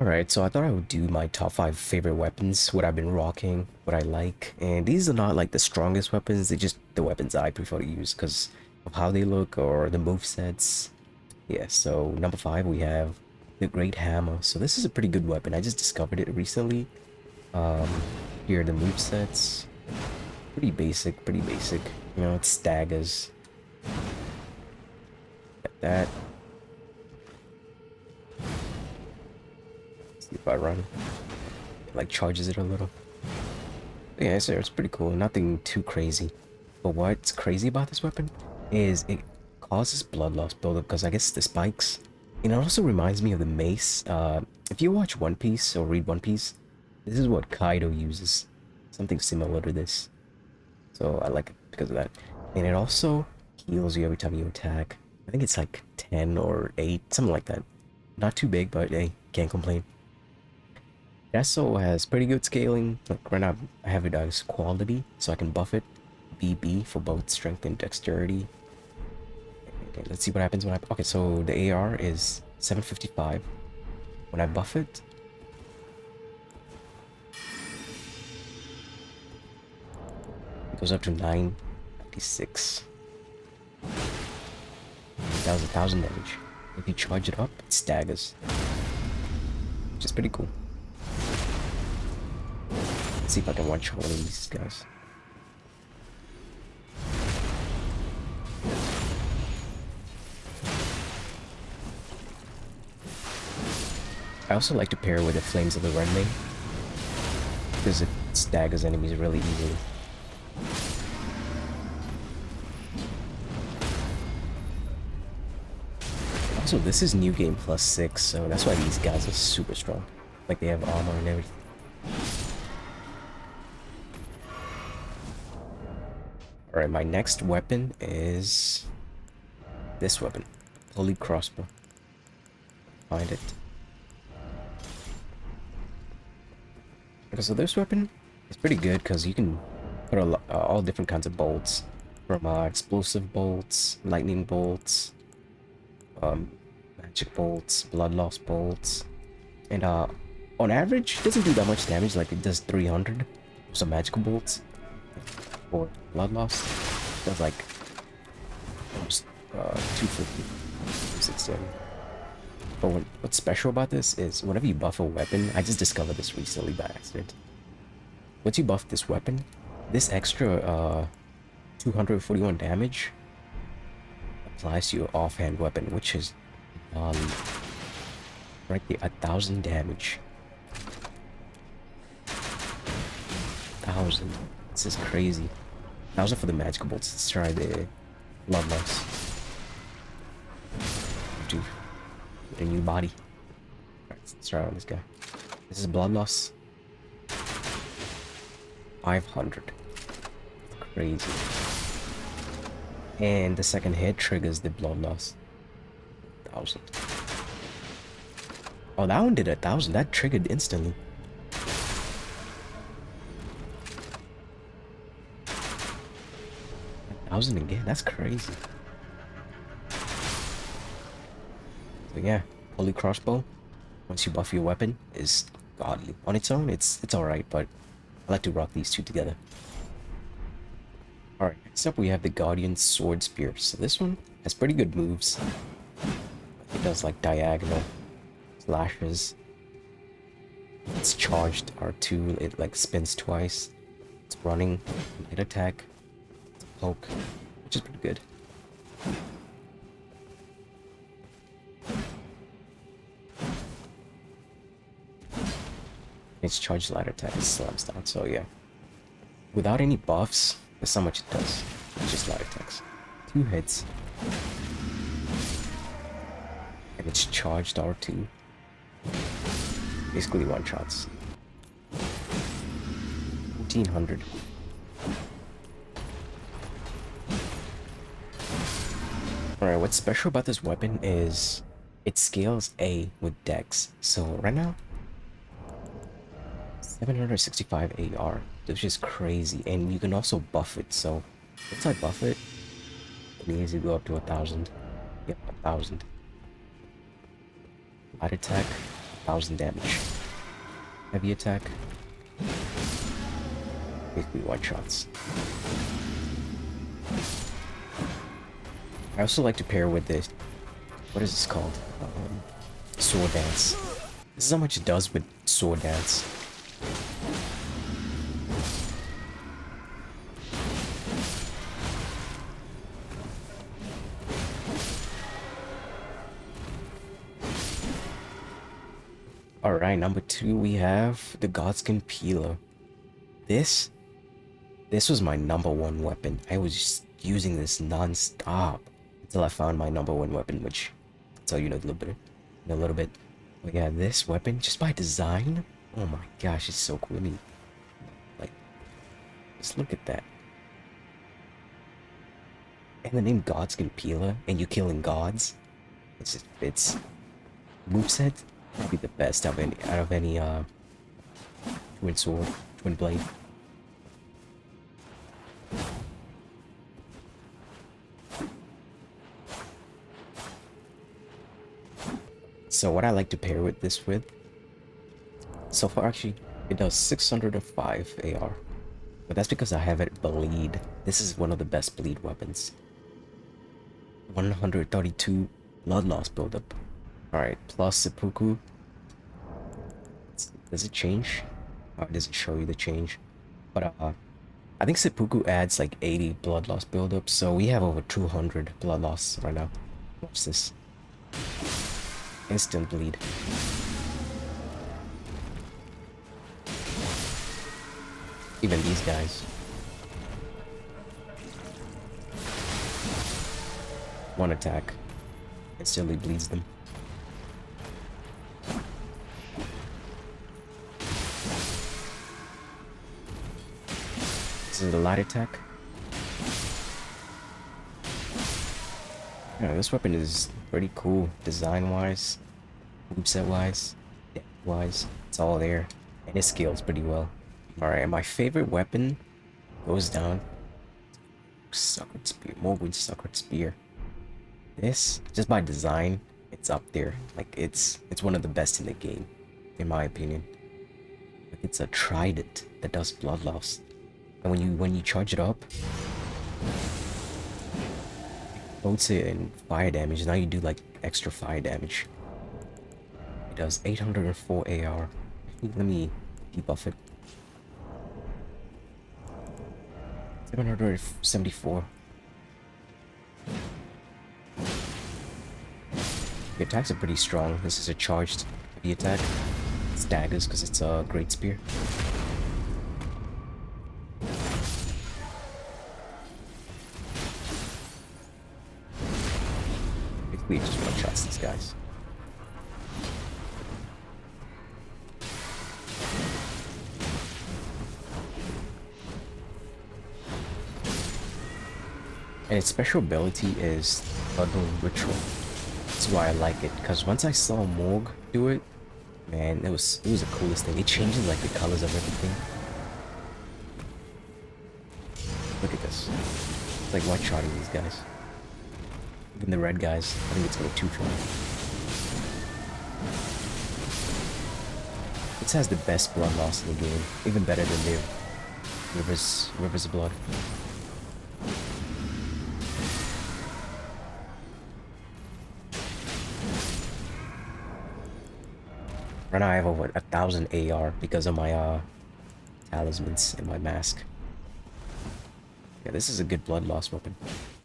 Alright, so I thought I would do my top 5 favorite weapons, what I've been rocking, what I like. And these are not like the strongest weapons, they're just the weapons I prefer to use because of how they look or the move sets. Yeah, so number 5 we have the Great Hammer. So this is a pretty good weapon. I just discovered it recently. Um, Here are the move sets. Pretty basic, pretty basic. You know, it staggers. Like that. See if I run. It, like charges it a little. Yeah, it's pretty cool. Nothing too crazy. But what's crazy about this weapon is it causes blood loss buildup because I guess the spikes. And it also reminds me of the mace. If you watch One Piece or read One Piece, this is what Kaido uses. Something similar to this. So I like it because of that. And it also heals you every time you attack. I think it's like 10 or 8, something like that. Not too big, but hey, can't complain. It also has pretty good scaling. Like right now, I have it as quality, so I can buff it. BB for both strength and dexterity. Okay, let's see what happens when I... Okay, so the AR is 755. When I buff it... It goes up to 996. That was 1,000 damage. If you charge it up, it staggers. Which is pretty cool. Let's see if I can one-shot one of these guys. I also like to pair with the Flames of the Rending, because it staggers enemies really easily. Also, this is New Game Plus 6, so that's why these guys are super strong. Like, they have armor and everything. Alright, my next weapon is this weapon. Pulley Crossbow. Find it. Okay, so this weapon is pretty good because you can put all different kinds of bolts. From explosive bolts, lightning bolts, magic bolts, blood loss bolts. And on average, it doesn't do that much damage, like it does 300. Some magical bolts. For blood loss, it does like almost 250, 260. But what's special about this is whenever you buff a weapon, I just discovered this recently by accident. Once you buff this weapon, this extra 241 damage applies to your offhand weapon, which is right there, 1,000 damage. 1,000. This is crazy. 1,000 for the magical bolts. Let's try the blood loss. Dude, get a new body. Alright, let's try on this guy. This is blood loss. 500. Crazy. And the second hit triggers the blood loss. 1,000. Oh, that one did 1,000. That triggered instantly. 1,000 again. That's crazy. So yeah, Pulley Crossbow, once you buff your weapon, is godly. On its own, it's alright, but I like to rock these two together. Alright, next up we have the Guardian Swordspear. So this one has pretty good moves. It does like diagonal slashes. It's charged R2, it like spins twice. It's running, light attack, it's a poke, which is pretty good. It's charged light attack, it slams down, so yeah. Without any buffs, there's not much it does. It's just light attacks. 2 hits. And it's charged R2. Basically one shots. 1,400. Alright, what's special about this weapon is it scales A with dex. So right now, 765 AR, which is crazy, and you can also buff it. So once I buff it, it can easily go up to 1,000. Yep, 1,000. Light attack, 1000 damage. Heavy attack. Basically one shots. I also like to pair with this. What is this called? Sword dance. This is how much it does with sword dance. Alright, number 2 we have the Godskin Peeler. This was my number 1 weapon. I was just using this non-stop until I found my number 1 weapon, which I'll tell you in a little bit. But yeah, this weapon, just by design, oh my gosh, it's so cool. I mean, like, just look at that. And the name Godskin Peeler, and you killing gods, it's moveset. Probably the best out of any twin sword, twin blade. So what I like to pair with this with, so far actually, it does 605 AR. But that's because I have it bleed. This is one of the best bleed weapons. 132 blood loss buildup. Alright, plus seppuku. Does it change? Or does it show you the change? But I think seppuku adds like 80 blood loss buildup, so we have over 200 blood loss right now. Watch this. Instant bleed. Even these guys. One attack instantly bleeds them. This is a light attack. Yeah, this weapon is pretty cool design-wise, moveset-wise, depth-wise. It's all there, and it scales pretty well. Alright, and my favorite weapon goes down Swordspear, Mohgwyn Swordspear. This, just by design, it's up there. Like it's one of the best in the game, in my opinion. Like it's a trident that does blood loss, and when you charge it up, it coats it in fire damage. Now you do like extra fire damage. It does 804 AR. Let me debuff it. 774. The attacks are pretty strong. This is a charged heavy attack. It staggers because it's a great spear. Basically, just one-shots these guys. And its special ability is Elden Ritual. That's why I like it, because once I saw Morg do it, man, it was the coolest thing. It changes like the colors of everything. Look at this. It's like one-shotting these guys. Even the red guys, I think it's gonna two-shot. This has the best blood loss in the game, even better than the Rivers of Blood. Right now I have over 1,000 AR because of my talismans and my mask. Yeah, this is a good blood loss weapon.